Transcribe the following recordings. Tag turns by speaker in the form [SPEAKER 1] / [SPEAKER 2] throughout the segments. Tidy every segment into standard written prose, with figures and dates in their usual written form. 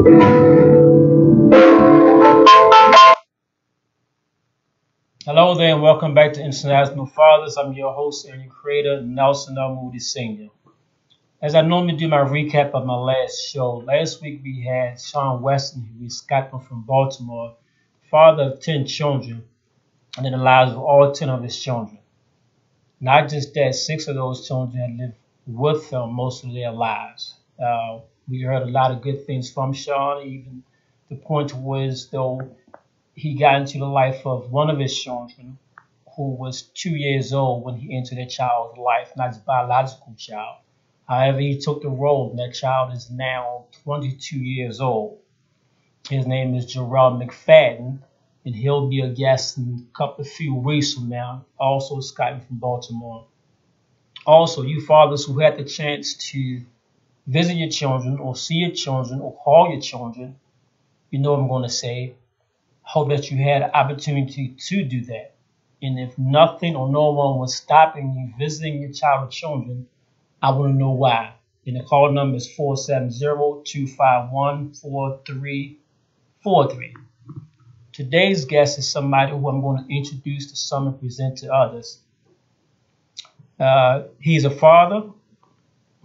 [SPEAKER 1] Hello there and welcome back to International Fathers. I'm your host and your creator, Nelson L. Moody Sr. As I normally do my recap of my last show, last week we had Sean Weston, who we Skyped him from Baltimore, father of 10 children, and in the lives of all 10 of his children. Not just that, 6 of those children had lived with him most of their lives. We heard a lot of good things from Sean, even the point was though he got into the life of one of his children who was 2 years old when he entered that child's life, not his biological child. However, he took the role, and that child is now 22 years old. His name is Jarrell McFadden, and he'll be a guest in a few weeks from now, also Skyping from Baltimore. Also, you fathers who had the chance to visit your children or see your children or call your children, you know what I'm going to say. Hope that you had an opportunity to do that. And if nothing or no one was stopping you visiting your child or children, I want to know why. And the call number is 470-251-4343. Today's guest is somebody who I'm going to introduce to some and present to others. He's a father.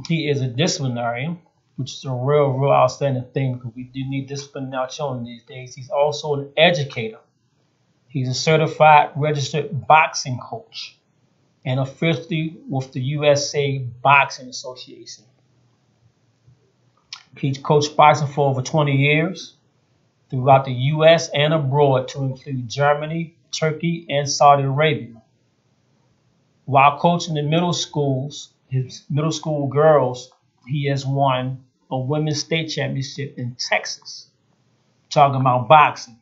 [SPEAKER 1] He is a disciplinarian, which is a real outstanding thing because we do need discipline in our children these days. He's also an educator. He's a certified registered boxing coach and officially with the USA Boxing Association. He's coached boxing for over 20 years throughout the U.S. and abroad to include Germany, Turkey, and Saudi Arabia. While coaching the middle schools, his middle school girls, he has won a women's state championship in Texas. Talking about boxing.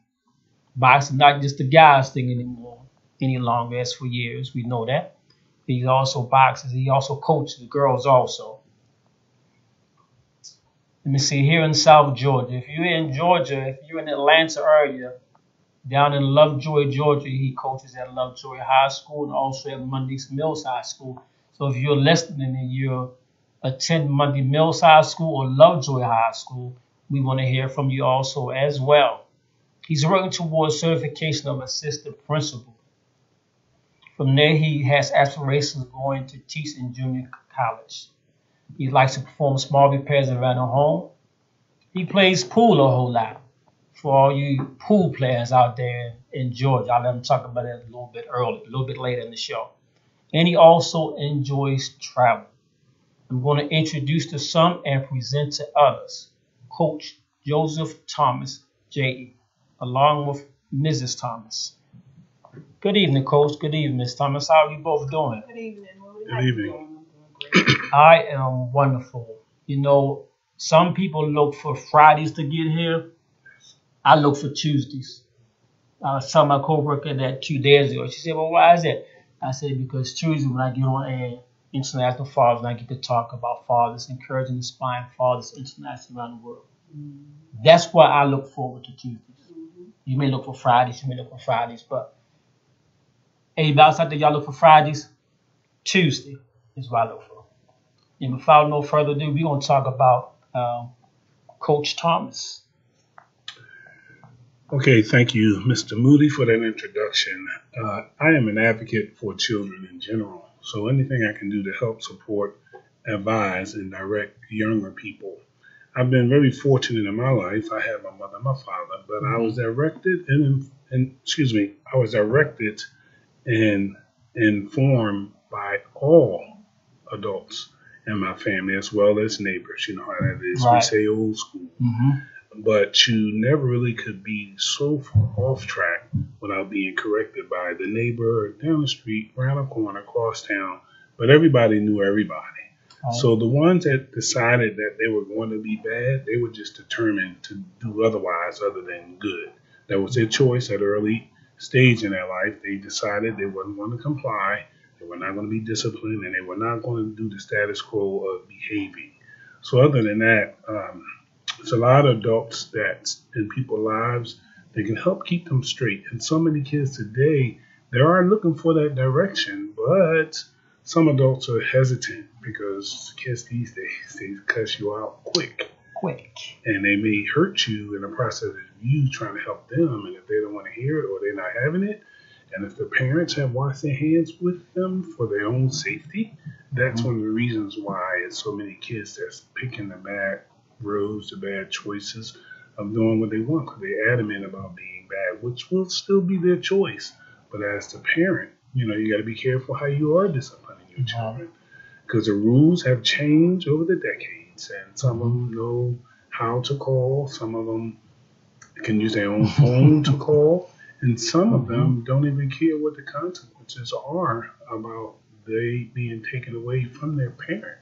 [SPEAKER 1] Boxing not just the guys thing any longer as for years. We know that. He also boxes. He also coaches the girls also. Let me see, here in South Georgia. If you're in Georgia, if you're in the Atlanta area, down in Lovejoy, Georgia, he coaches at Lovejoy High School and also at Mundy's Mills High School. So if you're listening and you attend Mundy Mills High School or Lovejoy High School, we want to hear from you also as well. He's working towards certification of assistant principal. From there, he has aspirations of going to teach in junior college. He likes to perform small repairs around the home. He plays pool a whole lot. For all you pool players out there in Georgia, I'll let him talk about it a little bit later in the show. And he also enjoys travel. I'm going to introduce to some and present to others Coach Joseph Thomas, J.E., along with Mrs. Thomas. Good evening, Coach. Good evening, Ms. Thomas. How are you both doing?
[SPEAKER 2] Good evening.
[SPEAKER 3] Good evening.
[SPEAKER 1] I am wonderful. You know, some people look for Fridays to get here. I look for Tuesdays. I was telling my coworker that 2 days ago. She said, well, why is that? I said, because Tuesday when I get on air, International Fathers, and I get to talk about fathers, encouraging, inspiring fathers internationally around the world. That's why I look forward to Tuesdays. You may look for Fridays, but anybody else out there, y'all look for Fridays? Tuesday is what I look for. And without no further ado, we're going to talk about Coach Thomas.
[SPEAKER 3] Okay, thank you, Mr. Moody, for that introduction. I am an advocate for children in general, so anything I can do to help support, advise, and direct younger people. I've been very fortunate in my life. I had my mother and my father, but I was directed and informed by all adults in my family as well as neighbors. You know how that is.
[SPEAKER 1] Right.
[SPEAKER 3] We say old school.
[SPEAKER 1] Mm-hmm.
[SPEAKER 3] But you never really could be so far off track without being corrected by the neighbor down the street, around the corner, across town. But everybody knew everybody.
[SPEAKER 1] Right.
[SPEAKER 3] So the ones that decided that they were going to be bad, they were just determined to do otherwise other than good. That was their choice at an early stage in their life. They decided they wasn't going to comply, they were not going to be disciplined, and they were not going to do the status quo of behaving. So other than that, it's a lot of adults that in people's lives, they can help keep them straight. And so many kids today, they are looking for that direction, but some adults are hesitant because kids these days, they cuss you out quick.
[SPEAKER 1] quick.
[SPEAKER 3] And they may hurt you in the process of you trying to help them. And if they don't want to hear it or they're not having it, and if the parents have washed their hands with them for their own safety, that's one of the reasons why it's so many kids that's picking the bad roads, the bad choices of doing what they want because they're adamant about being bad, which will still be their choice. But as the parent, you got to be careful how you are disciplining your children because the rules have changed over the decades, and some of them know how to call, some of them can use their own phone to call, and some of them don't even care what the consequences are about they being taken away from their parent.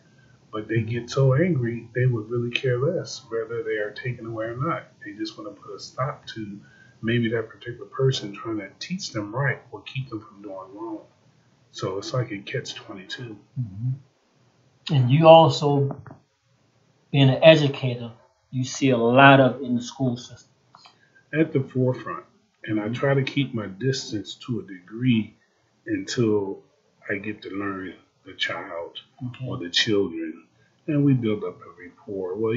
[SPEAKER 3] But they get so angry, they would really care less whether they are taken away or not. They just want to put a stop to maybe that particular person trying to teach them right or keep them from doing wrong. So it's like a catch-22.
[SPEAKER 1] And you also, being an educator, you see a lot of in the school system.
[SPEAKER 3] At the forefront. And I try to keep my distance to a degree until I get to learn the child or the children. And we build up a rapport. Well,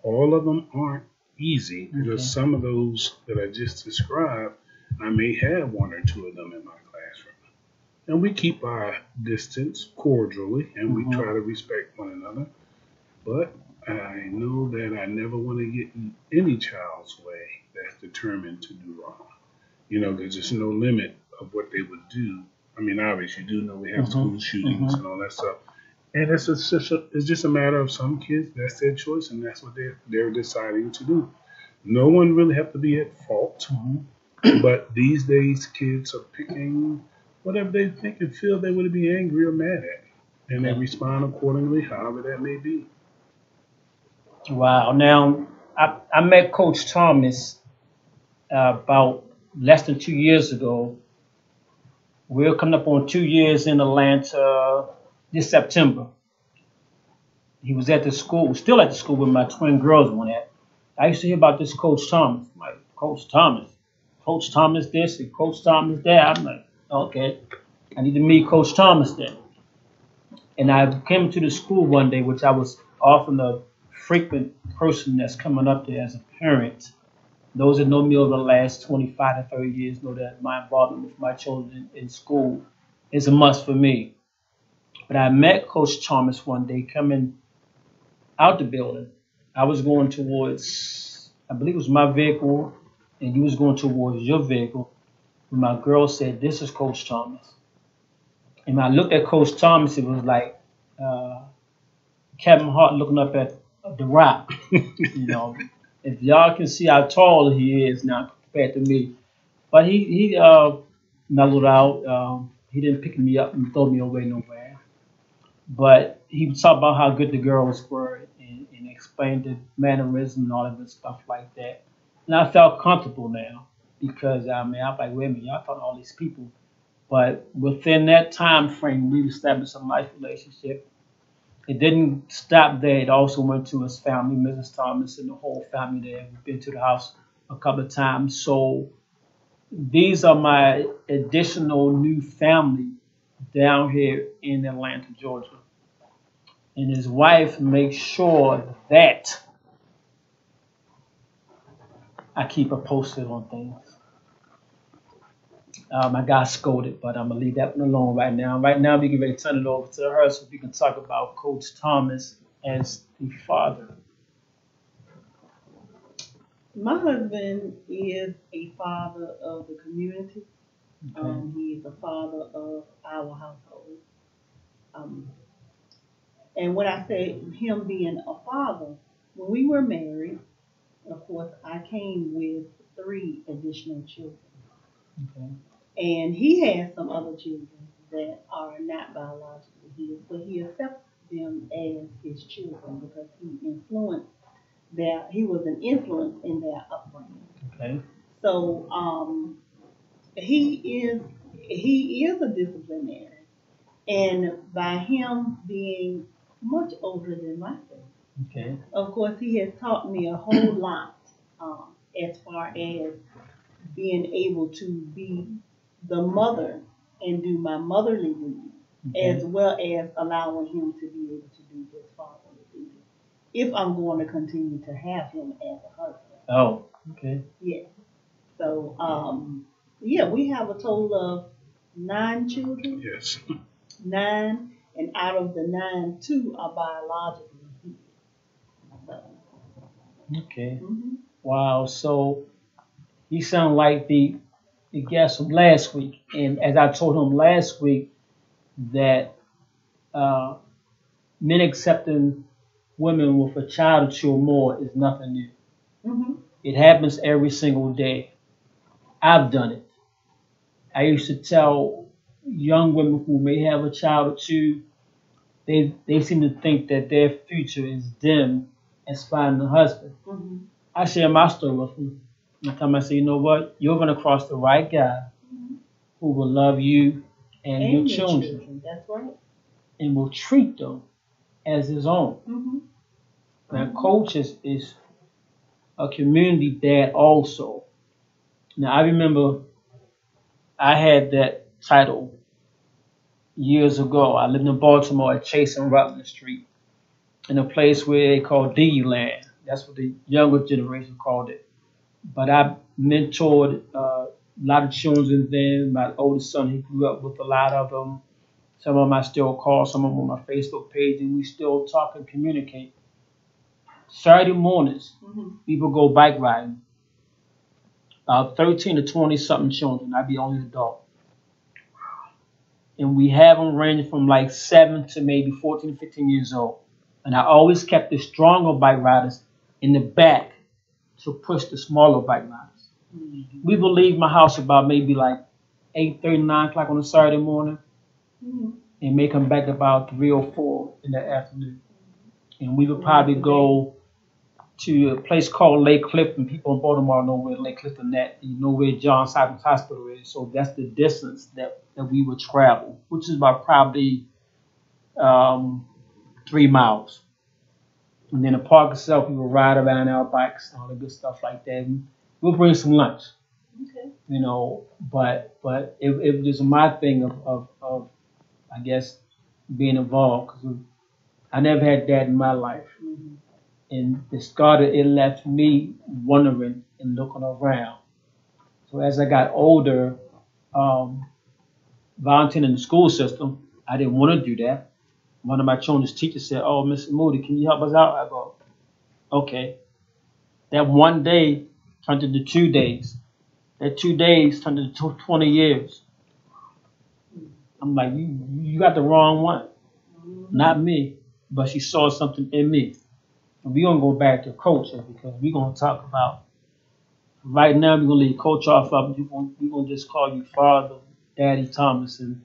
[SPEAKER 3] all of them aren't easy because some of those that I just described, I may have one or two of them in my classroom. And we keep our distance cordially and we try to respect one another. But I know that I never want to get in any child's way that's determined to do wrong. There's just no limit of what they would do. I mean, obviously, you do know we have school shootings and all that stuff. And it's just a matter of some kids, that's their choice, and that's what they're deciding to do. No one really have to be at fault. But these days, kids are picking whatever they think and feel they would be angry or mad at. And they respond accordingly, however that may be.
[SPEAKER 1] Wow. Now, I met Coach Thomas about less than 2 years ago. We're coming up on 2 years in Atlanta this September. He was at the school, still at the school where my twin girls went at. I used to hear about this Coach Thomas. I'm like, Coach Thomas this and Coach Thomas that. I'm like, okay, I need to meet Coach Thomas then. And I came to the school one day, which I was often a frequent person that's coming up there as a parent. Those that know me over the last 25 to 30 years know that my involvement with my children in school is a must for me. But I met Coach Thomas one day coming out the building. I was going towards, I believe it was my vehicle, and you was going towards your vehicle. And my girl said, "This is Coach Thomas." And when I looked at Coach Thomas, it was like Kevin Hart looking up at The Rock. If y'all can see how tall he is now compared to me. But he mellowed out. He didn't pick me up and throw me away nowhere. But he talked about how good the girls were and explained the mannerism and all of this stuff like that. And I felt comfortable now because, I'm like, wait a minute, y'all talking to all these people. But within that time frame, we established a nice relationship. It didn't stop there. It also went to his family, Mrs. Thomas and the whole family there. We've been to the house a couple of times. So these are my additional new family down here in Atlanta, Georgia. And his wife makes sure that I keep her posted on things. I got scolded, but I'm going to leave that one alone right now. Right now, we can ready to turn it over to her so we can talk about Coach Thomas as the father.
[SPEAKER 2] My husband is a father of the community.
[SPEAKER 1] Okay.
[SPEAKER 2] He is a father of our household. And when I say him being a father, when we were married, of course, I came with 3 additional children.
[SPEAKER 1] Okay.
[SPEAKER 2] And he has some other children that are not biologically his, but he accepts them as his children because he was an influence in their upbringing.
[SPEAKER 1] Okay.
[SPEAKER 2] So he is a disciplinarian, and by him being much older than myself,
[SPEAKER 1] Okay.
[SPEAKER 2] of course, he has taught me a whole lot as far as being able to be the mother and do my motherly duties,
[SPEAKER 1] Okay.
[SPEAKER 2] as well as allowing him to be able to do his fatherly duties. if I'm going to continue to have him as a husband.
[SPEAKER 1] Oh, okay.
[SPEAKER 2] Yeah. So, yeah, we have a total of 9 children.
[SPEAKER 3] Yes.
[SPEAKER 2] 9, and out of the 9, 2 are biologically here. So,
[SPEAKER 1] Okay.
[SPEAKER 2] mhm.
[SPEAKER 1] Wow. So he sound like the guest from last week, and as I told him last week that uh, men accepting women with a child or two or more is nothing new.
[SPEAKER 2] Mhm.
[SPEAKER 1] It happens every single day. I've done it. I used to tell young women who may have a child or two, they seem to think that their future is dim as finding a husband.
[SPEAKER 2] Mhm.
[SPEAKER 1] I share my story with them. And I tell them, I say, you know what? You're going to cross the right guy
[SPEAKER 2] Mhm.
[SPEAKER 1] who will love you and your
[SPEAKER 2] And your
[SPEAKER 1] children
[SPEAKER 2] children. That's right.
[SPEAKER 1] and will treat them as his own.
[SPEAKER 2] Mhm.
[SPEAKER 1] Now, Coach is a community dad also. Now, I remember I had that title years ago. I lived in Baltimore at Chase and Rutland Street in a place where they call D Land. That's what the younger generation called it. But I mentored a lot of children then. My oldest son, he grew up with a lot of them. Some of them I still call, some of them on my Facebook page, and we still talk and communicate. Saturday mornings,
[SPEAKER 2] Mhm.
[SPEAKER 1] people go bike riding. About 13 to 20 something children. I'd be the only adult. And we have them ranging from like 7 to maybe 14, 15 years old. And I always kept the stronger bike riders in the back to push the smaller bike riders.
[SPEAKER 2] Mhm.
[SPEAKER 1] We would leave my house about maybe like 8:30, 9 o'clock on a Saturday morning
[SPEAKER 2] Mhm.
[SPEAKER 1] and may come back about 3 or 4 in the afternoon. And we would probably go to a place called Lake Clifton. People in Baltimore know where Lake Clifton is. You know where Johns Hopkins Hospital is. So that's the distance that we would travel, which is about probably 3 miles. And then the park itself, we would ride around our bikes and all the good stuff like that. And we'll bring some lunch,
[SPEAKER 2] Okay.
[SPEAKER 1] but it was my thing of I guess being involved because I never had that in my life.
[SPEAKER 2] Mhm.
[SPEAKER 1] And it left me wondering and looking around. So as I got older, um, volunteering in the school system, I didn't want to do that. One of my children's teachers said, "Oh, Mr. Moody, can you help us out?" I go, "Okay." That one day turned into 2 days. That 2 days turned into 20 years. I'm like, you got the wrong one,
[SPEAKER 2] Mhm.
[SPEAKER 1] not me. But she saw something in me. And we're gonna go back to culture because we're gonna talk about. Right now, we're gonna leave Coach off up. We're gonna just call you Father, Daddy Thomas, and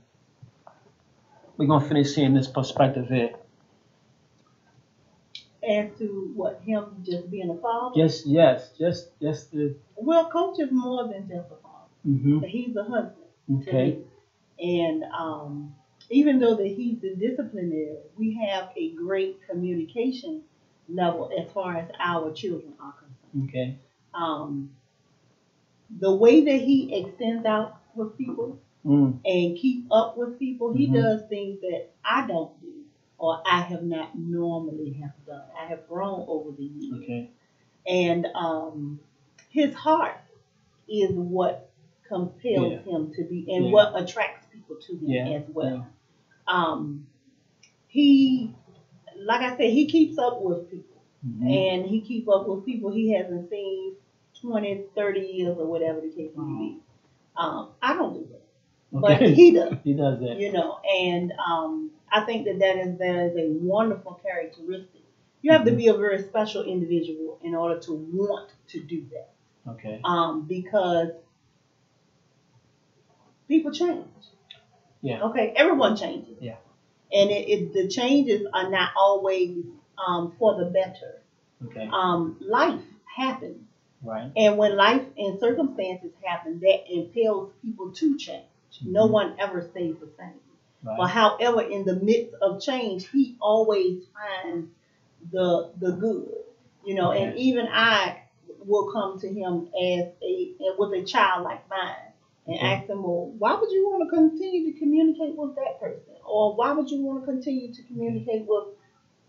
[SPEAKER 1] we're gonna finish seeing this perspective here.
[SPEAKER 2] As to what, him just being a father?
[SPEAKER 1] Just the.
[SPEAKER 2] Well, Coach is more than just a father.
[SPEAKER 1] Mm-hmm.
[SPEAKER 2] He's a husband to
[SPEAKER 1] Okay.
[SPEAKER 2] me. And even though that he's the disciplinary, we have a great communication level as far as our children are concerned.
[SPEAKER 1] Okay.
[SPEAKER 2] Um, the way that he extends out with people
[SPEAKER 1] Mm.
[SPEAKER 2] and keep up with people, he
[SPEAKER 1] Mhm.
[SPEAKER 2] does things that I don't do or I have not normally have done. I have grown over the years.
[SPEAKER 1] Okay.
[SPEAKER 2] And his heart is what compels
[SPEAKER 1] Yeah.
[SPEAKER 2] him to be and
[SPEAKER 1] Yeah.
[SPEAKER 2] what attracts people to him
[SPEAKER 1] Yeah.
[SPEAKER 2] as well. He, like I said, he keeps up with people.
[SPEAKER 1] Mm-hmm.
[SPEAKER 2] And he keep up with people he hasn't seen 20, 30 years or whatever the case may be. I don't do that. But
[SPEAKER 1] Okay.
[SPEAKER 2] he does.
[SPEAKER 1] He does that.
[SPEAKER 2] And I think that is a wonderful characteristic. You have to be a very special individual in order to want to do that.
[SPEAKER 1] Okay.
[SPEAKER 2] Because people change.
[SPEAKER 1] Yeah.
[SPEAKER 2] Okay, everyone changes.
[SPEAKER 1] Yeah.
[SPEAKER 2] And the changes are not always for the better.
[SPEAKER 1] Okay.
[SPEAKER 2] Life happens.
[SPEAKER 1] Right.
[SPEAKER 2] And when life and circumstances happen, that impels people to change.
[SPEAKER 1] Mm-hmm.
[SPEAKER 2] No one ever stays the same.
[SPEAKER 1] Right.
[SPEAKER 2] But however, in the midst of change, he always finds the good.
[SPEAKER 1] Okay.
[SPEAKER 2] And even I will come to him with a child like mine and
[SPEAKER 1] Okay.
[SPEAKER 2] ask him, well, why would you want to continue to communicate with that person? Or why would you want to continue to communicate with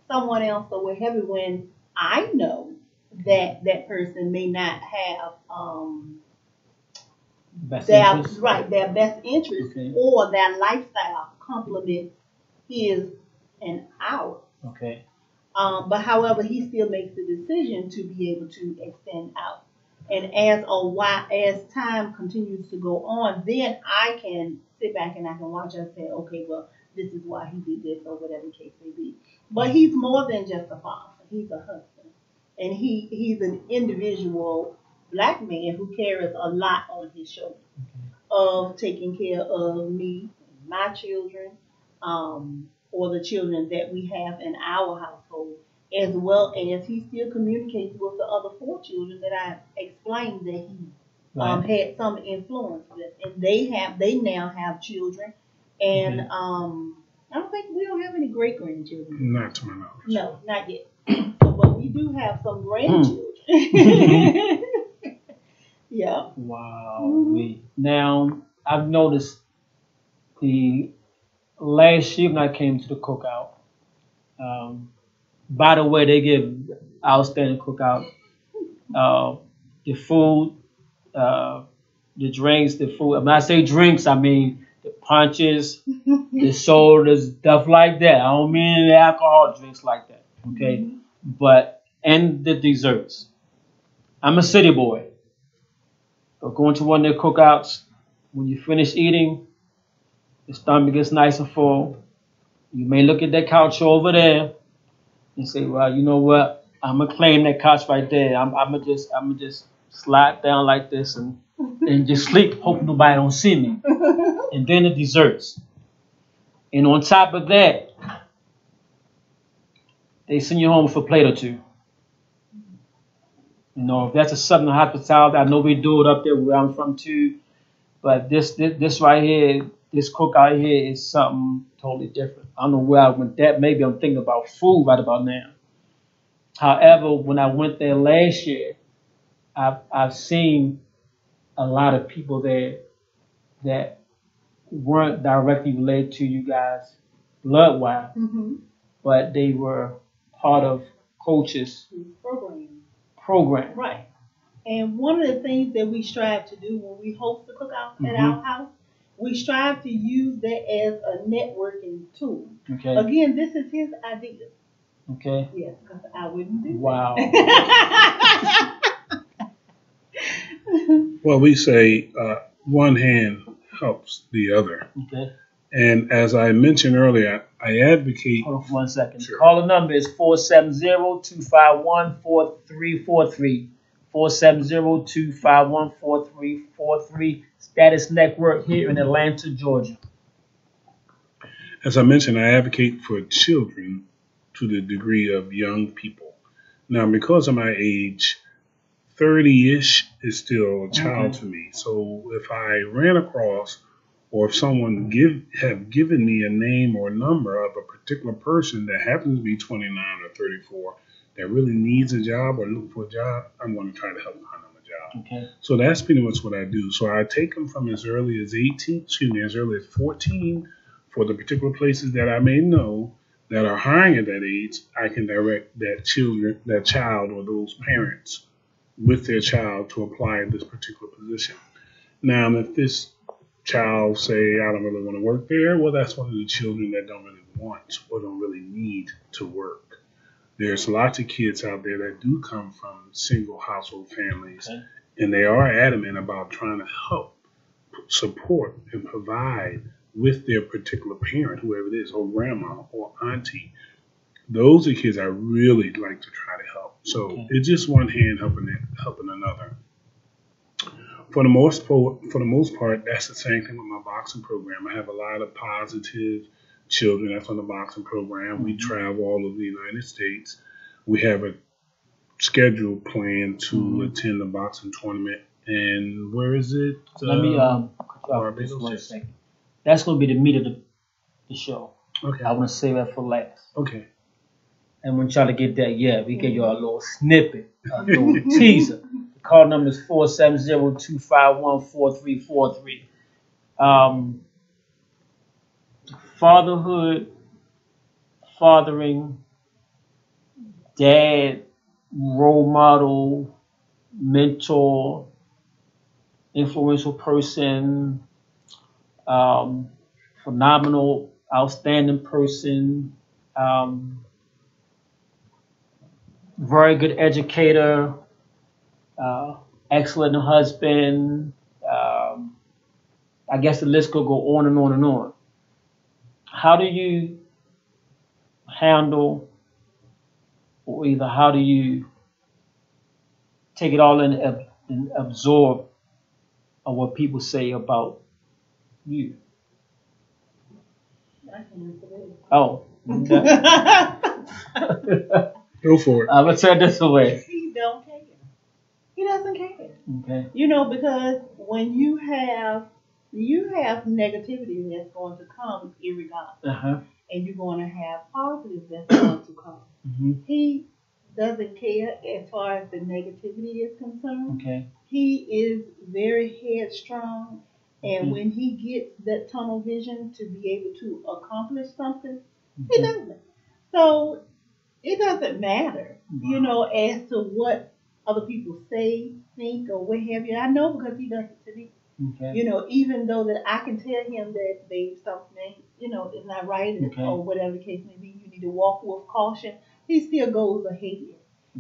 [SPEAKER 2] someone else or what have you, when I know that that person may not have
[SPEAKER 1] Best
[SPEAKER 2] their
[SPEAKER 1] interest.
[SPEAKER 2] right their best interest
[SPEAKER 1] Okay.
[SPEAKER 2] or their lifestyle complements his and ours.
[SPEAKER 1] Okay.
[SPEAKER 2] But however, he still makes the decision to be able to extend out. And as time continues to go on, then I can sit back and I can watch and say, okay, well, this is why he did this or whatever the case may be. But he's more than just a father. He's a husband. And he's an individual black man who carries a lot on his shoulders of taking care of me, my children, or the children that we have in our household, as well as he still communicates with the other 4 children that I explained that he
[SPEAKER 1] Right.
[SPEAKER 2] had some influence with, and they now have children, and I don't have any great grandchildren.
[SPEAKER 3] Not to my knowledge.
[SPEAKER 2] No, not yet. But we do have some grandchildren. Yeah.
[SPEAKER 1] Wow.
[SPEAKER 2] Mhm.
[SPEAKER 1] Now, I've noticed the last year when I came to the cookout, by the way, they give outstanding cookout. The food, the drinks, the food. When I say drinks, I mean the punches, the sodas, stuff like that. I don't mean the alcohol drinks like that. Okay, but and the desserts. I'm a city boy. But going to one of their cookouts, when you finish eating, your stomach gets nice and full. You may look at that couch over there and say, "Well, you know what? I'm gonna claim that couch right there. I'm gonna just slide down like this and just sleep. Hope nobody don't see me." And then the desserts. And on top of that, they send you home with a plate or 2. You know, if that's a Southern hospitality, I know we do it up there where I'm from too. But this right here, this cookout here is something totally different. I don't know where I went that. Maybe I'm thinking about food right about now. However, when I went there last year, I've seen a lot of people there that weren't directly related to you guys blood-wise, but they were part of coaches' program.
[SPEAKER 2] Right. And one of the things that we strive to do when we host the cookout at our house, we strive to use that as a networking tool.
[SPEAKER 1] Okay.
[SPEAKER 2] Again, this is his idea.
[SPEAKER 1] Okay.
[SPEAKER 2] Yes, because I wouldn't do
[SPEAKER 1] Wow.
[SPEAKER 2] that.
[SPEAKER 3] Well, we say one hand helps the other.
[SPEAKER 1] Okay.
[SPEAKER 3] And as I mentioned earlier, I advocate.
[SPEAKER 1] Hold on for 1 second.
[SPEAKER 3] Sure.
[SPEAKER 1] Call the number is 470-251-4343. 470-251-4343. Status Network here in Atlanta, Georgia.
[SPEAKER 3] As I mentioned, I advocate for children to the degree of young people. Now, because of my age, 30-ish is still a child to me. So if I ran across or if someone have given me a name or number of a particular person that happens to be 29 or 34 that really needs a job or looking for a job, I'm going to try to help find them a job.
[SPEAKER 1] Okay.
[SPEAKER 3] So that's pretty much what I do. So I take them from as early as 14 for the particular places that I may know that are hiring at that age. I can direct that child or those parents with their child to apply in this particular position. Now, if this child say, I don't really want to work there, well, that's one of the children that don't really want or don't really need to work. There's lots of kids out there that do come from single household families, and they are adamant about trying to help, support, and provide with their particular parent, whoever it is, or grandma or auntie. Those are kids I really like to try to help. So it's just one hand helping another. For the most part, that's the same thing with my boxing program. I have a lot of positive children that's on the boxing program. We travel all over the United States. We have a scheduled plan to attend the boxing tournament. And where is it?
[SPEAKER 1] Let me
[SPEAKER 3] Barbados.
[SPEAKER 1] just 1 second. That's going to be the meat of the show.
[SPEAKER 3] Okay.
[SPEAKER 1] I want to save that for last.
[SPEAKER 3] Okay.
[SPEAKER 1] And when y'all to get that, we give you a little snippet, a little teaser. The call number is 470-251-4343. Fatherhood, fathering, dad, role model, mentor, influential person, phenomenal, outstanding person, very good educator, excellent husband. I guess the list could go on and on and on. How do you handle, or either how do you take it all in and absorb of what people say about you?
[SPEAKER 2] I can answer
[SPEAKER 1] Oh.
[SPEAKER 3] Go for it.
[SPEAKER 1] Let's say it this way.
[SPEAKER 2] He don't care. He doesn't care.
[SPEAKER 1] Okay.
[SPEAKER 2] You know, because when you have negativity that's going to come irregardless, and you're going to have positive that's going to come.
[SPEAKER 1] Mm-hmm.
[SPEAKER 2] He doesn't care as far as the negativity is concerned.
[SPEAKER 1] Okay.
[SPEAKER 2] He is very headstrong, and when he gets that tunnel vision to be able to accomplish something, he does it. So it doesn't matter, you know, as to what other people say, think, or what have you. I know because he does it to me.
[SPEAKER 1] Okay.
[SPEAKER 2] You know, even though that I can tell him that babe, something, you know, is not right, or whatever the case may be, you need to walk with caution. He still goes ahead.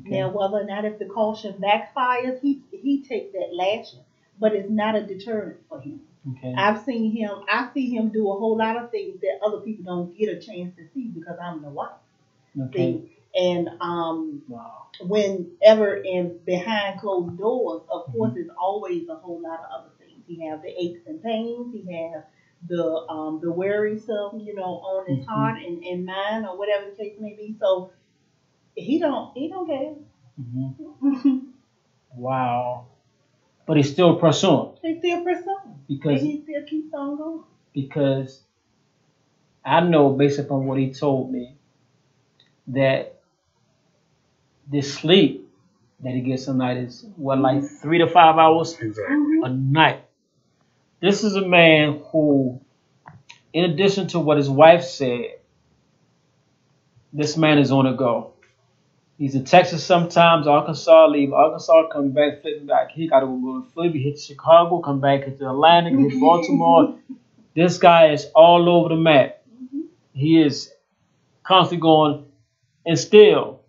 [SPEAKER 2] Okay. Now, whether or not if the caution backfires, he takes that lashing, but it's not a deterrent for him.
[SPEAKER 1] Okay.
[SPEAKER 2] I see him do a whole lot of things that other people don't get a chance to see because I'm the wife.
[SPEAKER 1] Okay.
[SPEAKER 2] And whenever in behind closed doors, of course, there's always a whole lot of other things. He have the aches and pains. He have the worrisome, you know, on his heart and mind, or whatever the case may be. So he don't care.
[SPEAKER 1] Mm-hmm. Wow. But he's still pursuing.
[SPEAKER 2] He's still pursuing.
[SPEAKER 1] Because
[SPEAKER 2] he still keeps on going.
[SPEAKER 1] Because I know, based upon what he told me, that this sleep that he gets a night is like 3 to 5 hours a night. This is a man who, in addition to what his wife said, this man is on the go. He's in Texas sometimes, Arkansas, leave Arkansas, come back, flip back. He got to go to Philly, hit Chicago, come back hit Atlanta, hit Baltimore. This guy is all over the map. He is constantly going, and still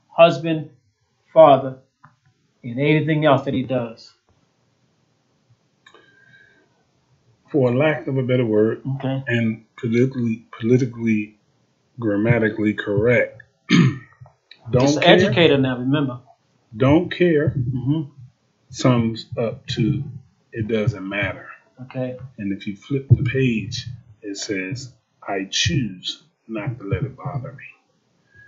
[SPEAKER 1] husband, father, and everything else that he does.
[SPEAKER 3] For lack of a better word, and politically, grammatically correct,
[SPEAKER 1] Just an educator now, remember.
[SPEAKER 3] Don't care sums up to it doesn't matter.
[SPEAKER 1] Okay.
[SPEAKER 3] And if you flip the page, it says, I choose not to let it bother me.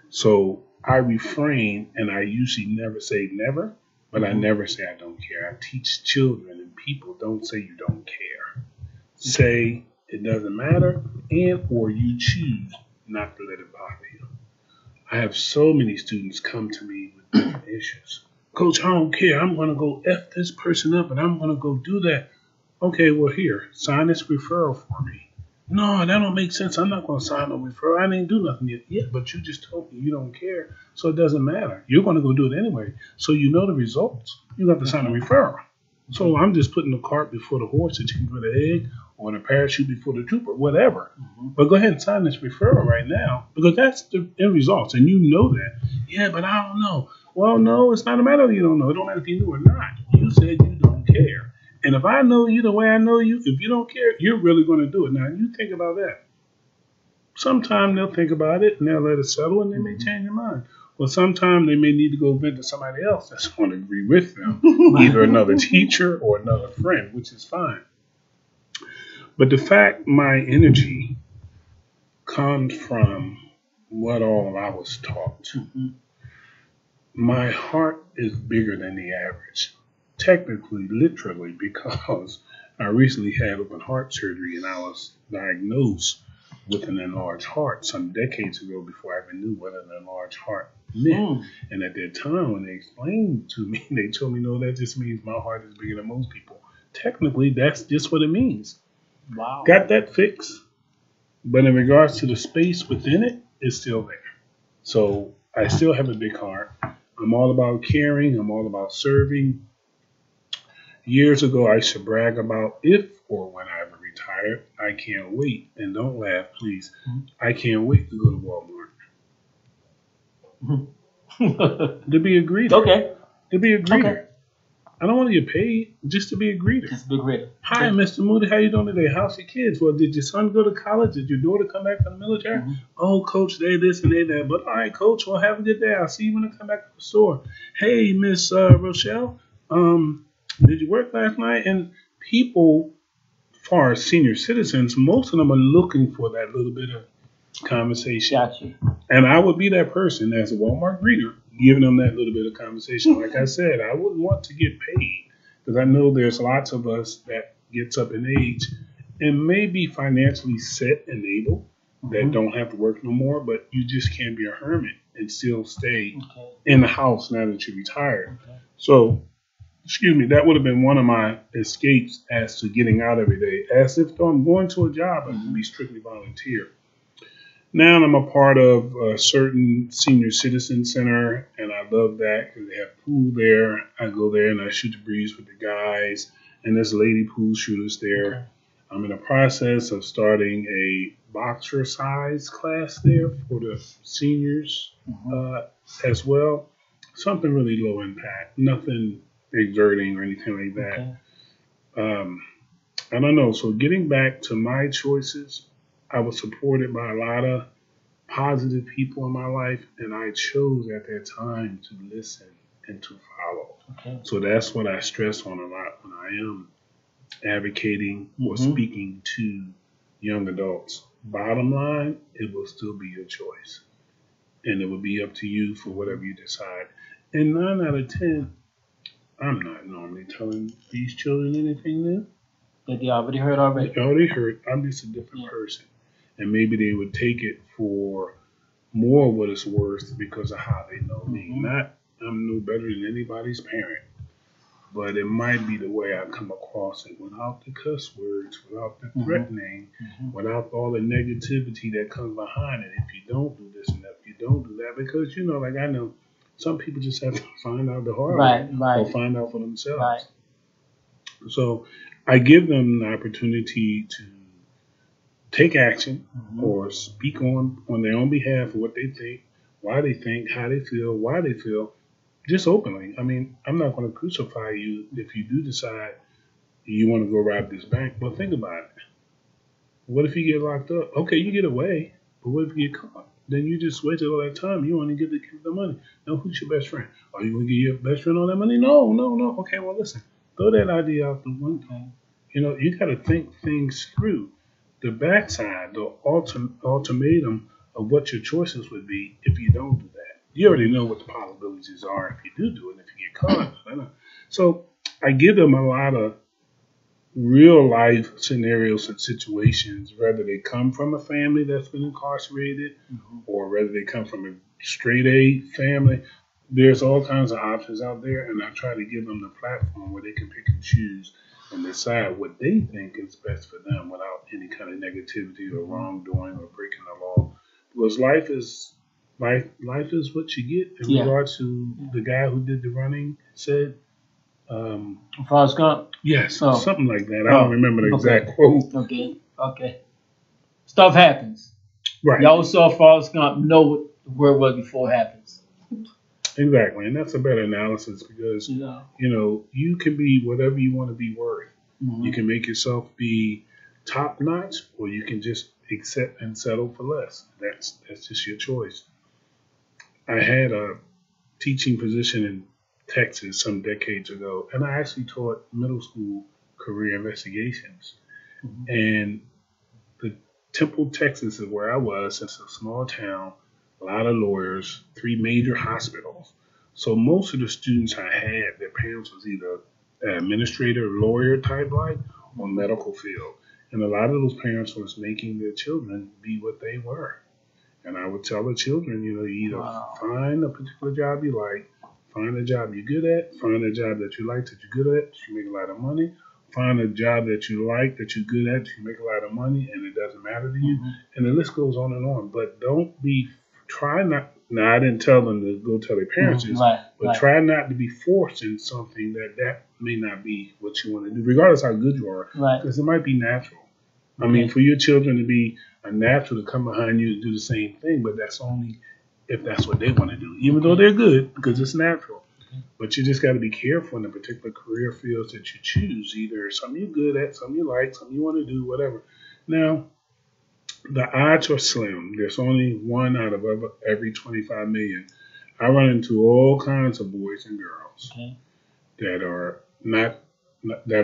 [SPEAKER 3] So I refrain, and I usually never say never, but I never say I don't care. I teach children and people, don't say you don't care. Say it doesn't matter, and or you choose not to let it bother you. I have so many students come to me with different issues. Coach, I don't care. I'm going to go F this person up, and I'm going to go do that. Okay, well, here, sign this referral for me. No, that don't make sense. I'm not going to sign no referral. I didn't do nothing yet. Yeah, but you just told me you don't care, so it doesn't matter. You're going to go do it anyway. So you know the results. You have to sign a referral. So I'm just putting the cart before the horse that you can put the egg, or the parachute before the troop, or whatever. But go ahead and sign this referral right now, because that's the end results, and you know that. Yeah, but I don't know. Well, no, it's not a matter of you don't know. It don't matter if you knew or not. You said you don't care. And if I know you the way I know you, if you don't care, you're really going to do it. Now, you think about that. Sometime they'll think about it, and they'll let it settle, and they may change their mind. Well, sometime they may need to go vent to somebody else that's going to agree with them, either another teacher or another friend, which is fine. But the fact my energy comes from what all I was taught. My heart is bigger than the average. Technically, literally, because I recently had open heart surgery and I was diagnosed with an enlarged heart some decades ago before I even knew what an enlarged heart meant. And at that time, when they explained to me, they told me, no, that just means my heart is bigger than most people. Technically, that's just what it means.
[SPEAKER 1] Wow.
[SPEAKER 3] Got that fixed. But in regards to the space within it, it's still there. So I still have a big heart. I'm all about caring. I'm all about serving. Years ago, I used to brag about if or when I ever retire. I can't wait. And don't laugh, please. I can't wait to go to Walmart. To be a greeter.
[SPEAKER 1] Okay.
[SPEAKER 3] To be a greeter.
[SPEAKER 1] Okay.
[SPEAKER 3] I don't want to get paid, just to be a greeter.
[SPEAKER 1] Just be a greeter.
[SPEAKER 3] Hi, Mr. Moody. How you doing today? How's your kids? Well, did your son go to college? Did your daughter come back from the military?
[SPEAKER 1] Mm-hmm.
[SPEAKER 3] Oh, Coach, they this and they that. But all right, Coach, well, have a good day. I'll see you when I come back to the store. Hey, Miss Rochelle, did you work last night? And people, as far as senior citizens, most of them are looking for that little bit of conversation.
[SPEAKER 1] Gotcha.
[SPEAKER 3] And I would be that person as a Walmart greeter, giving them that little bit of conversation. Like I said, I wouldn't want to get paid because I know there's lots of us that gets up in age and may be financially set and able that don't have to work no more, but you just can't be a hermit and still stay in the house now that you're retired.
[SPEAKER 1] Okay.
[SPEAKER 3] So, excuse me, that would have been one of my escapes as to getting out every day. As if I'm going to a job, I would be strictly volunteer. Now I'm a part of a certain senior citizen center, and I love that because they have pool there. I go there and I shoot the breeze with the guys, and there's lady pool shooters there.
[SPEAKER 1] Okay.
[SPEAKER 3] I'm in the process of starting a boxer size class there for the seniors as well. Something really low impact, nothing exerting or anything like that.
[SPEAKER 1] Okay.
[SPEAKER 3] I don't know. So getting back to my choices, I was supported by a lot of positive people in my life, and I chose at that time to listen and to follow.
[SPEAKER 1] Okay.
[SPEAKER 3] So that's what I stress on a lot when I am advocating or speaking to young adults. Bottom line, it will still be your choice, and it will be up to you for whatever you decide. And 9 out of 10, I'm not normally telling these children anything new.
[SPEAKER 1] That they already heard already.
[SPEAKER 3] They already heard. I'm just a different person. And maybe they would take it for more of what it's worth because of how they know me. Not I'm no better than anybody's parent, but it might be the way I come across it without the cuss words, without the threatening, without all the negativity that comes behind it. If you don't do this and that, if you don't do that, because like I know some people just have to find out the hard way or find out for themselves.
[SPEAKER 1] Right.
[SPEAKER 3] So I give them the opportunity to take action or speak on their own behalf of what they think, why they think, how they feel, why they feel, just openly. I mean, I'm not going to crucify you if you do decide you want to go rob this bank. But think about it. What if you get locked up? Okay, you get away, but what if you get caught? Then you just wasted all that time. You only get to keep the money. Now, who's your best friend? Are you going to give your best friend all that money? No. Okay, well, listen. Throw that idea out the window. You got to think things through. The backside, the ultimatum of what your choices would be if you don't do that. You already know what the possibilities are if you do it, if you get caught. So I give them a lot of real life scenarios and situations, whether they come from a family that's been incarcerated or whether they come from a straight A family. There's all kinds of options out there, and I try to give them the platform where they can pick and choose and decide what they think is best for them without any kind of negativity or wrongdoing or breaking the law. Because life is what you get. In regards to the guy who did the running said,
[SPEAKER 1] Forrest Gump?
[SPEAKER 3] Yes, something like that. I don't remember the exact quote.
[SPEAKER 1] Okay. Stuff happens.
[SPEAKER 3] Right.
[SPEAKER 1] Y'all saw Forrest Gump, know what the word was before it happens.
[SPEAKER 3] Exactly, and that's a better analysis because, you can be whatever you want to be worth. You can make yourself be top notch, or you can just accept and settle for less. That's just your choice. I had a teaching position in Texas some decades ago, and I actually taught middle school career investigations. And the Temple, Texas is where I was. It's a small town, a lot of lawyers, 3 major hospitals. So most of the students I had, their parents was either an administrator, lawyer type like, or medical field. And a lot of those parents was making their children be what they were. And I would tell the children, you either find a particular job you like, find a job you're good at, find a job that you like, that you're good at, you make a lot of money, find a job that you like, that you're good at, you make a lot of money, and it doesn't matter to you. And the list goes on and on. But don't be, try not Now, I didn't tell them to go tell their parents this, but
[SPEAKER 1] right.
[SPEAKER 3] try not to be forced in something that may not be what you want to do, regardless how good you are, because it might be natural. I mean, for your children to be a natural to come behind you and do the same thing, but that's only if that's what they want to do, even though they're good, because it's natural. But you just got to be careful in the particular career fields that you choose, either something you're good at, something you like, something you want to do, whatever. Now, the odds are slim. There's only one out of every 25 million. I run into all kinds of boys and girls that are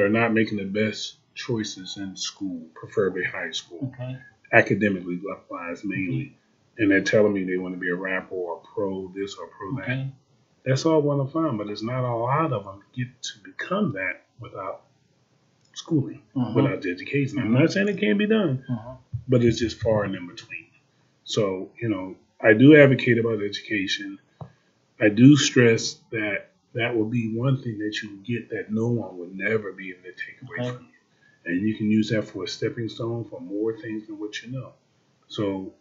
[SPEAKER 3] not making the best choices in school, preferably high school, academically wise mainly, and they're telling me they want to be a rapper or a pro this or pro that. That's all well and fine, but it's not a lot of them get to become that without schooling, without education. I'm not saying it can't be done, but it's just far and in between. So, I do advocate about education. I do stress that that will be one thing that you get that no one will never be able to take away from you. And you can use that for a stepping stone for more things than what you know. So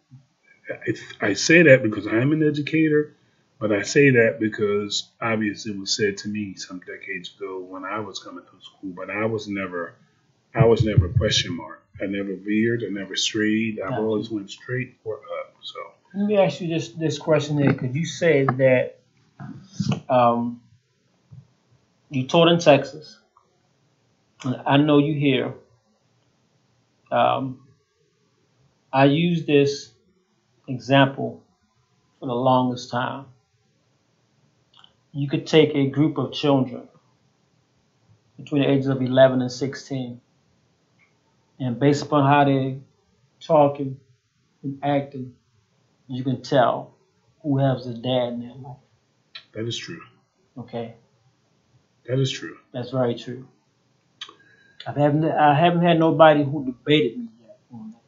[SPEAKER 3] I say that because I'm an educator, but I say that because obviously it was said to me some decades ago when I was coming through school, but I was never a question mark. I never veered, I never strayed. I've always went straight or up. So
[SPEAKER 1] let me ask you this question here, because you said that you taught in Texas. I know you here. I use this example for the longest time. You could take a group of children between the ages of 11 and 16, and based upon how they're talking and acting, you can tell who has a dad in their life.
[SPEAKER 3] That is true.
[SPEAKER 1] Okay.
[SPEAKER 3] That is true.
[SPEAKER 1] That's very true. I haven't had nobody who debated me yet on that.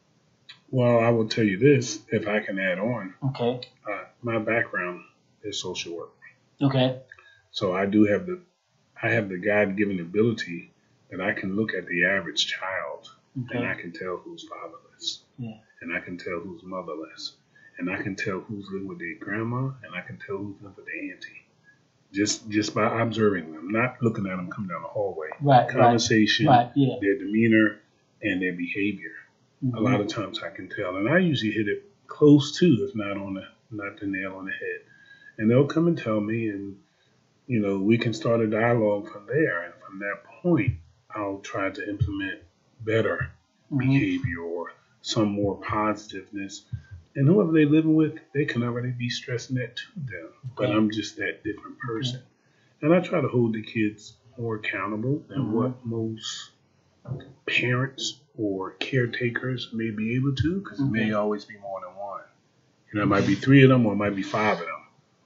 [SPEAKER 3] Well, I will tell you this, if I can add on.
[SPEAKER 1] Okay.
[SPEAKER 3] My background is social work.
[SPEAKER 1] Okay.
[SPEAKER 3] So I do have the God-given ability that I can look at the average child and I can tell who's fatherless.
[SPEAKER 1] Yeah.
[SPEAKER 3] And I can tell who's motherless. And I can tell who's living with their grandma and I can tell who's living with their auntie. Just by observing them, not looking at them come down the hallway. Conversation, their demeanor, and their behavior. A lot of times I can tell, and I usually hit it close to, if not the nail on the head. And they'll come and tell me, and we can start a dialogue from there. And from that point, I'll try to implement better behavior or some more positiveness. And whoever they're living with, they can already be stressing that to them. But I'm just that different person. And I try to hold the kids more accountable than what most parents or caretakers may be able to, because it may always be more than one. It might be 3 of them or it might be 5 of them.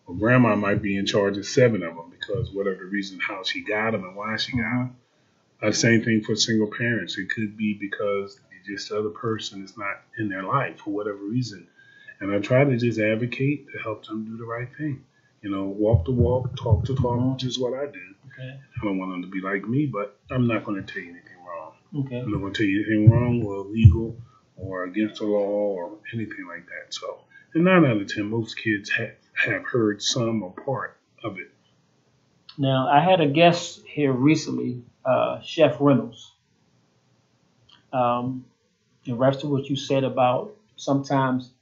[SPEAKER 3] Or grandma might be in charge of 7 of them because whatever the reason how she got them and why she got them. Same thing for single parents. It could be because just the other person is not in their life for whatever reason. And I try to just advocate to help them do the right thing. Walk the walk, talk the talk, which is what I do.
[SPEAKER 1] Okay.
[SPEAKER 3] I don't want them to be like me, but I'm not going to tell you anything wrong.
[SPEAKER 1] Okay.
[SPEAKER 3] I'm not going to tell you anything wrong or illegal or against the law or anything like that. So, and 9 out of 10, most kids have heard some or part of it.
[SPEAKER 1] Now, I had a guest here recently, Chef Reynolds. In reference to what you said about sometimes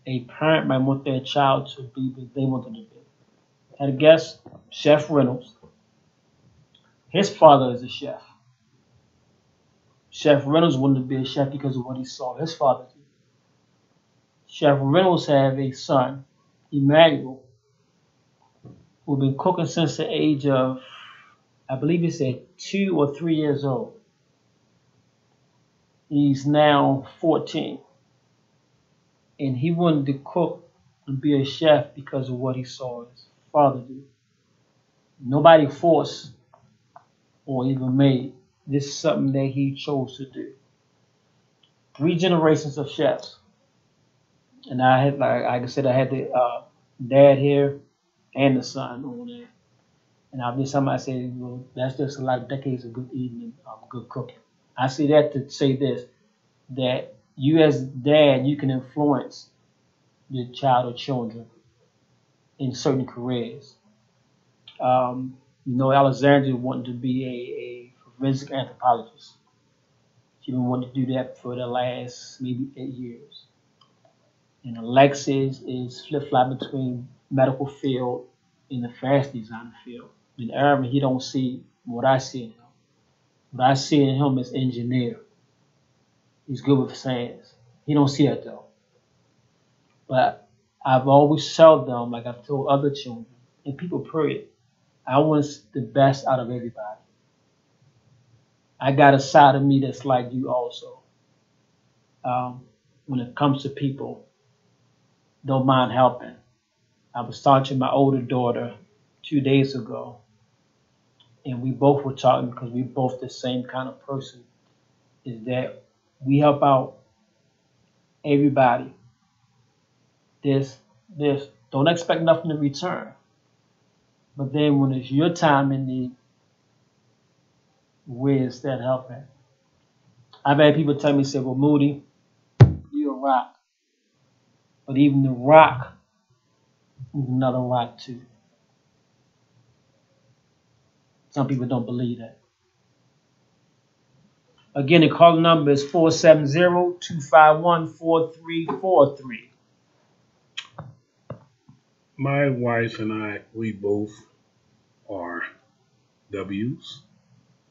[SPEAKER 1] a parent might want their child to be what they want them to be. I had a guest, Chef Reynolds. His father is a chef. Chef Reynolds wanted to be a chef because of what he saw his father do. Chef Reynolds have a son, Emmanuel, who's been cooking since the age of, I believe he said 2 or 3 years old. He's now 14. And he wanted to cook and be a chef because of what he saw his father do. Nobody forced or even made. This is something that he chose to do. 3 generations of chefs. And I had, like I said, I had the dad here and the son on there. And I'll be somebody say, well, that's just a lot of decades of good eating and good cooking. I say that to say this, that you as dad, you can influence your child or children in certain careers. Alexandria wanted to be a forensic anthropologist. She's been wanting to do that for the last maybe 8 years. And Alexis is flip-flop between medical field and the fashion designer field. And Aaron, he don't see what I see in him. What I see in him is engineer. He's good with science. He don't see that though. But I've always told them, like I've told other children and people, period, I want the best out of everybody. I got a side of me that's like you also. When it comes to people, don't mind helping. I was talking to my older daughter 2 days ago, and we both were talking because we both the same kind of person, is that we help out everybody. This, don't expect nothing in return. But then when it's your time in need, where's that helping? I've had people tell me, say, well, Moody, you're a rock. But even the rock is another rock too. Some people don't believe that. Again, the call number is 470-251-4343.
[SPEAKER 3] My wife and I, we both are W's,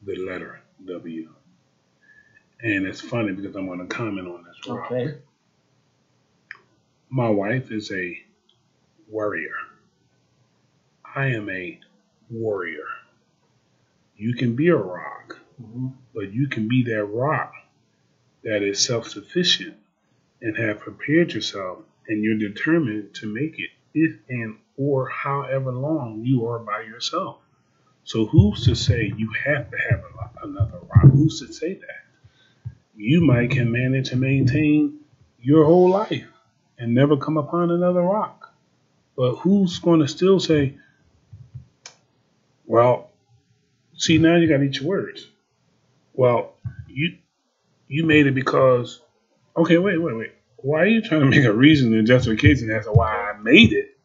[SPEAKER 3] the letter W. And it's funny because I'm going to comment on this.
[SPEAKER 1] Okay.
[SPEAKER 3] My wife is a warrior. I am a warrior. You can be a rock, but you can be that rock that is self-sufficient and have prepared yourself, and you're determined to make it if and or however long you are by yourself. So who's to say you have to have another rock? Who's to say that? You might can manage to maintain your whole life and never come upon another rock. But who's going to still say, well, see, now you got to eat your words. Well, you made it because, okay, wait. Why are you trying to make a reason and justification as to why I made it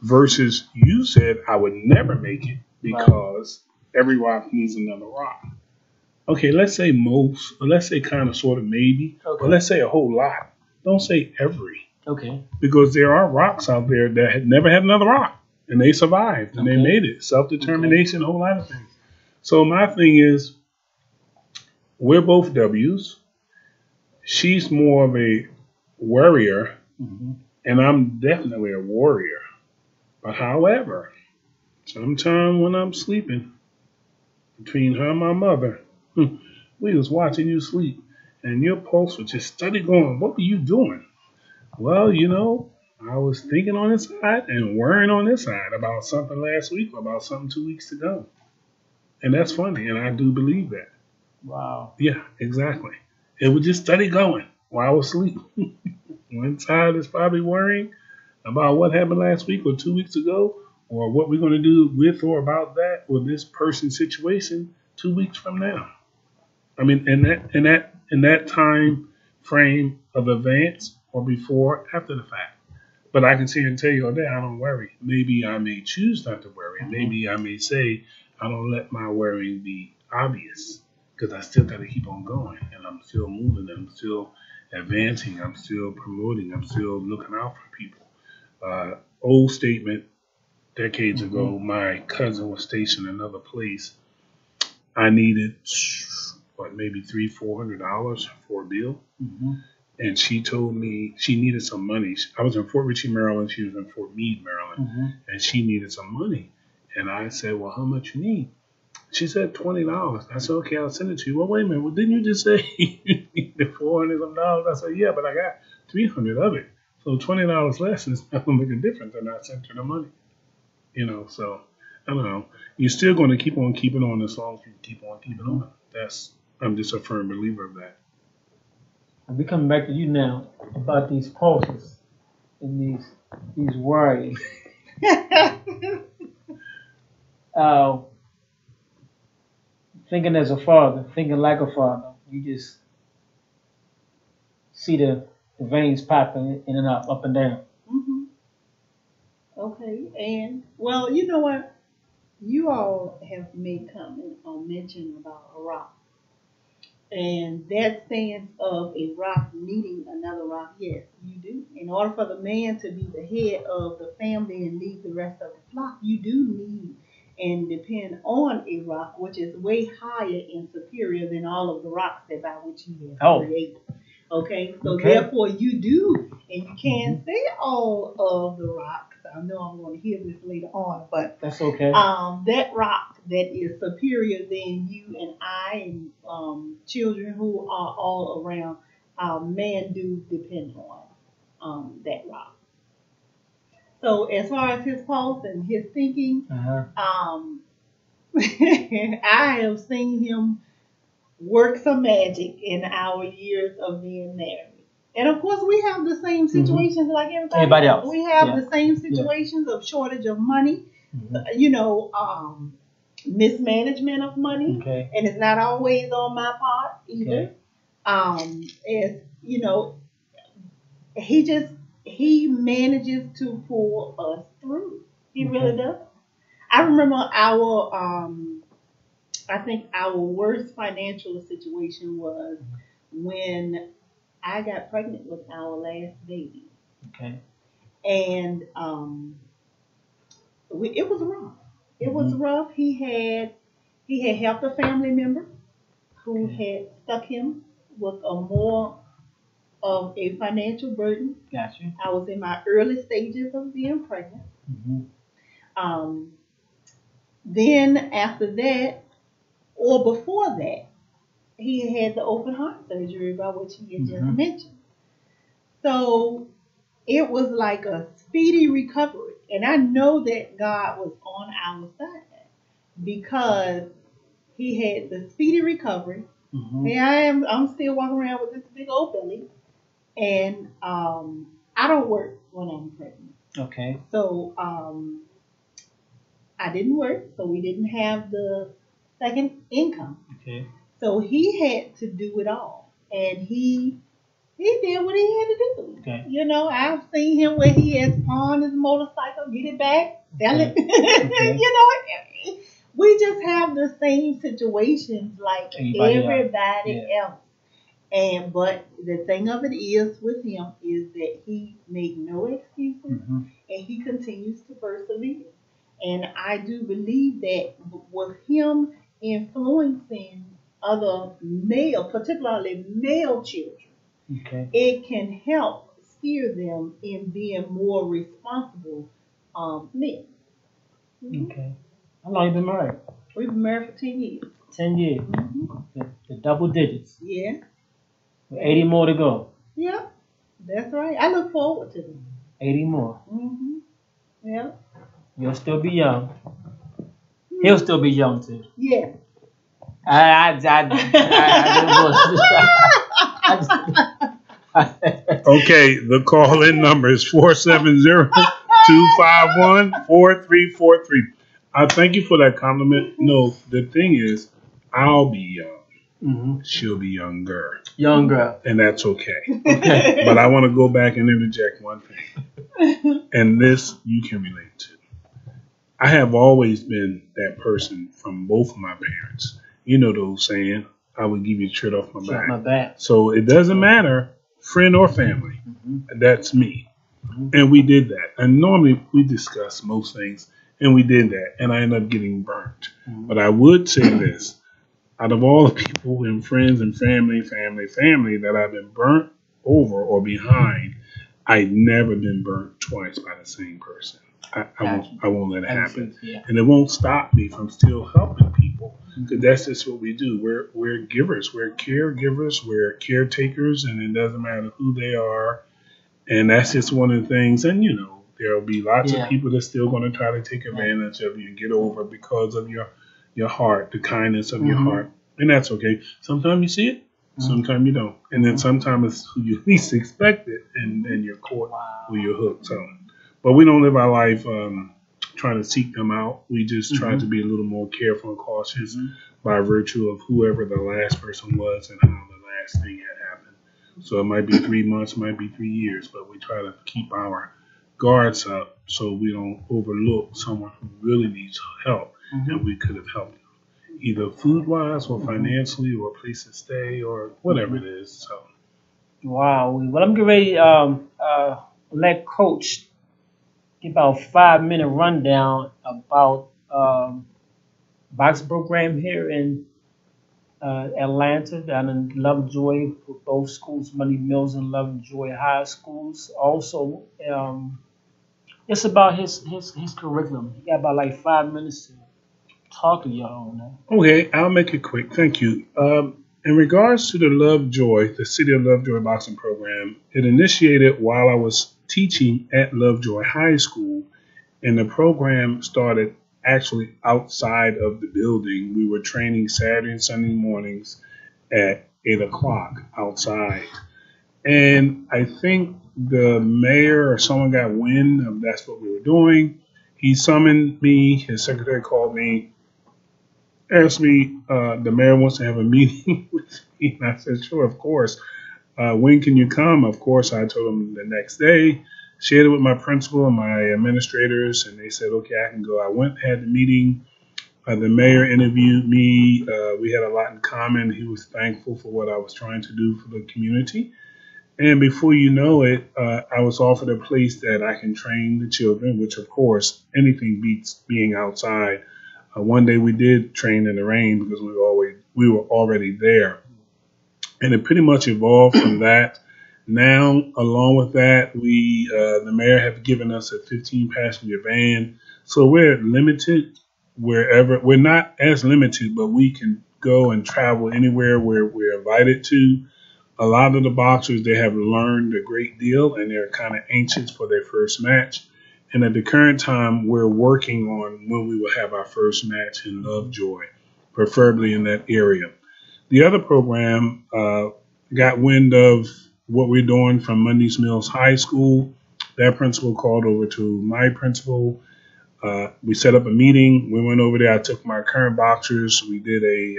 [SPEAKER 3] versus you said I would never make it because every rock needs another rock? Okay, let's say most, or let's say kind of, sort of, maybe, or let's say a whole lot. Don't say every.
[SPEAKER 1] Okay. Because
[SPEAKER 3] there are rocks out there that had never had another rock, and they survived, and they made it. Self-determination, a whole lot of things. So my thing is, we're both W's. She's more of a warrior, and I'm definitely a warrior. But however, sometime when I'm sleeping, between her and my mother, we was watching you sleep, and your pulse was just steady going. What were you doing? Well, I was thinking on this side and worrying on this side about something last week or about something 2 weeks ago. And that's funny, and I do believe that.
[SPEAKER 1] Wow.
[SPEAKER 3] Yeah, exactly. It was just steady going while I was asleep. One side is probably worrying about what happened last week or 2 weeks ago, or what we're going to do with or about that or this person's situation 2 weeks from now. I mean, in that time frame of advance or before, after the fact. But I can sit here and tell you all day, I don't worry. Maybe I may choose not to worry. Maybe I may say I don't let my worrying be obvious because I still got to keep on going, and I'm still moving, I'm still advancing, I'm still promoting, I'm still looking out for people. Old statement, decades ago, my cousin was stationed in another place. I needed maybe $300-400 for a bill. And she told me she needed some money. I was in Fort Ritchie, Maryland. She was in Fort Meade, Maryland. And she needed some money. And I said, well, how much you need? She said $20. I said, okay, I'll send it to you. Well, wait a minute. Well, didn't you just say you needed $400? I said, yeah, but I got $300 of it. So $20 less is not going to make a difference. And I sent her the money. So I don't know. You're still going to keep on keeping on as long as you keep on keeping on. I'm just a firm believer of that.
[SPEAKER 1] We coming back to you now about these pulses and these worries. Thinking as a father, thinking like a father, you just see the veins popping in and up and down.
[SPEAKER 2] Okay. And well, you know what? You all have made comment or mention about a rock. And that stance of a rock needing another rock, yes, you do. In order for the man to be the head of the family and lead the rest of the flock, you do need and depend on a rock which is way higher and superior than all of the rocks that by which he has created. Okay, so therefore you do, and you can't say all of the rocks. I know I'm going to hear this later on, but
[SPEAKER 1] that's okay.
[SPEAKER 2] That rock that is superior than you and I and children who are all around, man do depend on that rock. So as far as his pulse and his thinking, I have seen him work some magic in our years of being married. And of course, we have the same situations like everybody else. We have the same situations of shortage of money, mismanagement of money, and it's not always on my part either. As you know, he manages to pull us through. He really does. I remember I think our worst financial situation was when I got pregnant with our last baby. Okay. And it was rough. It was rough. He had helped a family member who had stuck him with a more of a financial burden. Gotcha. I was in my early stages of being pregnant. Then after that, or before that, he had the open heart surgery about which he had just mentioned. So it was like a speedy recovery. And I know that God was on our side because he had the speedy recovery. And I'm still walking around with this big old belly. And I don't work when I'm pregnant. Okay. So I didn't work, so we didn't have the second income. Okay. So he had to do it all. And he did what he had to do. Okay. You know, I've seen him where he has pawned his motorcycle, get it back, sell it. You know, we just have the same situations like everybody else. But the thing of it is with him is that he made no excuses and he continues to persevere. And I do believe that with him influencing other particularly male children, it can help steer them in being more responsible men.
[SPEAKER 1] Okay. How long have you been married?
[SPEAKER 2] We've been married for 10 years.
[SPEAKER 1] 10 years. The double digits.
[SPEAKER 2] Yeah.
[SPEAKER 1] 80 more to go.
[SPEAKER 2] Yeah, that's right. I look forward to them.
[SPEAKER 1] 80 more.
[SPEAKER 2] Yeah.
[SPEAKER 1] You'll still be young. He'll still be young too.
[SPEAKER 2] Yeah.
[SPEAKER 3] Okay, the call-in number is 470-251-4343. I thank you for that compliment. No, the thing is, I'll be young. She'll be younger.
[SPEAKER 1] Younger.
[SPEAKER 3] And that's okay. Okay. But I want to go back and interject one thing. And this you can relate to. I have always been that person from both of my parents. You know the old saying, I would give you a shirt off my back. So it doesn't matter, friend or family. That's me. And we did that. And normally we discuss most things, and we did that. And I ended up getting burnt. But I would say this. Out of all the people and friends and family that I've been burnt over or behind, I've never been burnt twice by the same person. I won't let it happen. And it won't stop me from still helping people. Because that's just what we do. We're givers. We're caregivers. We're caretakers. And it doesn't matter who they are. And that's just one of the things. And, you know, there'll be lots of people that's still going to try to take advantage of you and get over because of your heart, the kindness of your heart. And that's okay. Sometimes you see it. Sometimes you don't. And then sometimes it's who you least expect it. And then you're caught or you're hooked. So, but we don't live our life trying to seek them out. We just try to be a little more careful and cautious by virtue of whoever the last person was and how the last thing had happened. So it might be 3 months, might be 3 years, but we try to keep our guards up so we don't overlook someone who really needs help, and we could have helped them, either food-wise or financially or a place to stay or whatever it is. So,
[SPEAKER 1] Wow. Well, I'm getting ready let Coach give about a 5 minute rundown about box program here in Atlanta, down in Lovejoy, for both schools, Money Mills and Lovejoy High Schools. Also, it's about his curriculum. He got about like 5 minutes to talk to y'all on that.
[SPEAKER 3] okay, I'll make it quick. Thank you. In regards to the Lovejoy, the City of Lovejoy boxing program, it initiated while I was teaching at Lovejoy High School, and the program started actually outside of the building. We were training Saturday and Sunday mornings at 8 o'clock outside. And I think the mayor or someone got wind of that's what we were doing. He summoned me, his secretary called me, asked me, the mayor wants to have a meeting with me. And I said, sure, of course. When can you come? Of course, I told him the next day, shared it with my principal and my administrators, and they said, okay, I can go. I went, had the meeting. The mayor interviewed me. We had a lot in common. He was thankful for what I was trying to do for the community. And before you know it, I was offered a place that I can train the children, which, of course, anything beats being outside. One day we did train in the rain because we were already there. And it pretty much evolved from that. Now, along with that, the mayor have given us a 15-passenger van. So we're limited wherever. We're not as limited, but we can go and travel anywhere where we're invited to. A lot of the boxers, they have learned a great deal, and they're kind of anxious for their first match. And at the current time, we're working on when we will have our first match in Lovejoy, preferably in that area. The other program got wind of what we're doing from Monday Mills High School. That principal called over to my principal. We set up a meeting. We went over there. I took my current boxers. We did a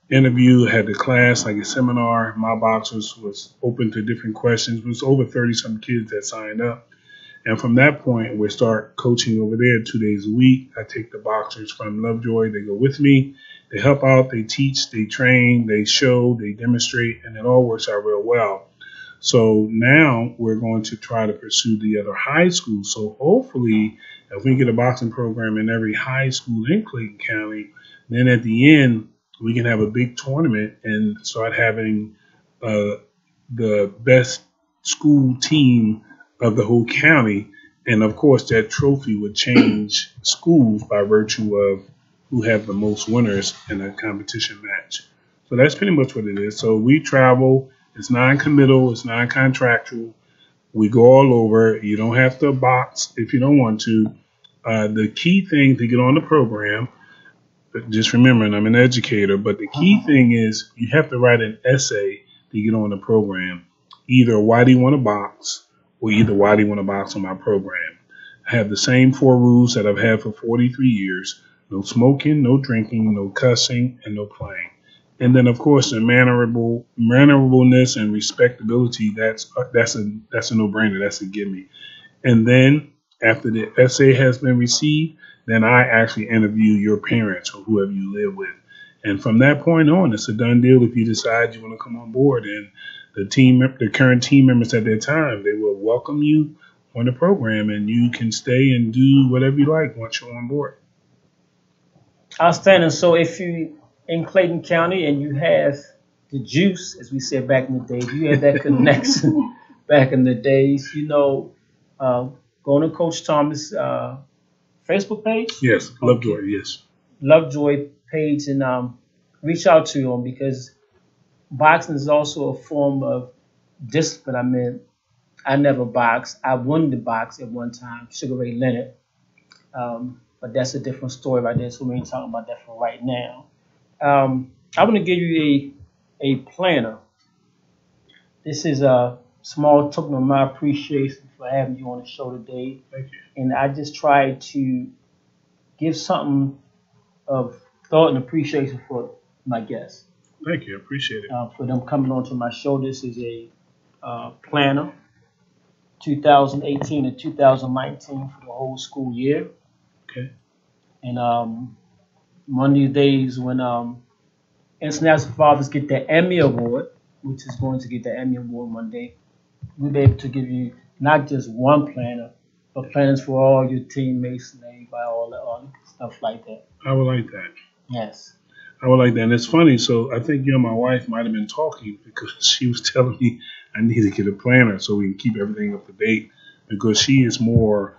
[SPEAKER 3] interview, had the class, like a seminar. My boxers was open to different questions. It was over 30-some kids that signed up. And from that point, we start coaching over there 2 days a week. I take the boxers from Lovejoy. They go with me. They help out. They teach. They train. They show. They demonstrate. And it all works out real well. So now we're going to try to pursue the other high schools. So hopefully, if we get a boxing program in every high school in Clayton County, then at the end, we can have a big tournament and start having the best school team of the whole county. And of course, that trophy would change schools by virtue of who have the most winners in a competition match. So that's pretty much what it is. So we travel. It's non-committal. It's non-contractual. We go all over. You don't have to box if you don't want to. The key thing to get on the program, just remembering I'm an educator, but the key thing is you have to write an essay to get on the program. Either why do you want to box, or either why do you want to box on my program. I have the same 4 rules that I've had for 43 years. No smoking, no drinking, no cussing, and no playing. And then, of course, the mannerableness and respectability, that's a no-brainer. That's a gimme. And then after the essay has been received, then I actually interview your parents or whoever you live with. And from that point on, it's a done deal if you decide you want to come on board. And the current team members at that time, they will welcome you on the program, and you can stay and do whatever you like once you're on board.
[SPEAKER 1] Outstanding. So if you in Clayton County and you have the juice, as we said back in the day, you had that connection back in the days, go to Coach Thomas' Facebook page?
[SPEAKER 3] Yes, Lovejoy, yes.
[SPEAKER 1] Lovejoy page, and reach out to him, because boxing is also a form of discipline. I mean, I never boxed. I wanted to box at one time, Sugar Ray Leonard. But that's a different story right there, so we ain't talking about that for right now. I want to give you a planner. This is a small token of my appreciation for having you on the show today.
[SPEAKER 3] Thank you.
[SPEAKER 1] And I just tried to give something of thought and appreciation for my guests.
[SPEAKER 3] Thank you. I appreciate it.
[SPEAKER 1] For them coming onto my show. This is a planner. 2018 and 2019 for the whole school year.
[SPEAKER 3] Okay.
[SPEAKER 1] And Monday days when International Fathers get the Emmy Award, which is going to get the Emmy Award Monday, we'll be able to give you not just one planner, but planners for all your teammates and everybody, all the stuff like that.
[SPEAKER 3] I would like that.
[SPEAKER 1] Yes.
[SPEAKER 3] I would like that. And it's funny. So I think you and my wife might have been talking because she was telling me I need to get a planner so we can keep everything up to date, because she is more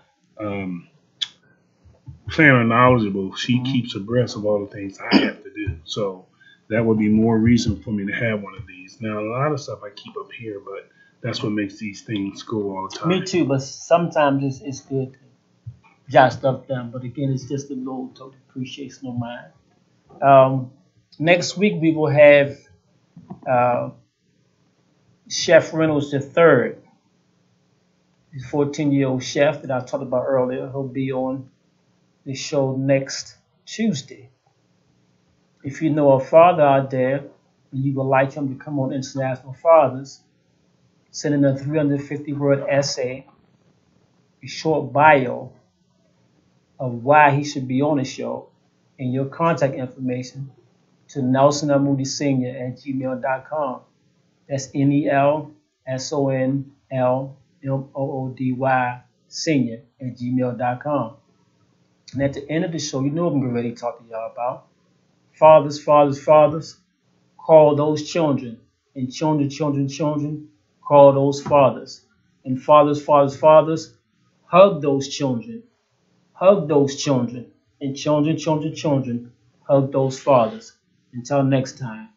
[SPEAKER 3] planner knowledgeable. She keeps abreast of all the things I have to do. So that would be more reason for me to have one of these. Now, a lot of stuff I keep up here, but that's what makes these things go all the time.
[SPEAKER 1] Me too, but sometimes it's good to jot stuff down. But again, it's just a little total appreciation of mine. Next week we will have Chef Reynolds III, the 14-year-old chef that I talked about earlier. He'll be on the show next Tuesday. If you know a father out there and you would like him to come on International Fathers, send in a 350-word essay, a short bio of why he should be on the show, and your contact information to NelsonLMoodySenior@gmail.com. That's NELSONLMOODY Senior@gmail.com. And at the end of the show, you know what I'm getting ready to talk to y'all about. Fathers, fathers, fathers, call those children. And children, children, children, call those fathers. And fathers, fathers, fathers, hug those children. Hug those children. And children, children, children, hug those fathers. Until next time.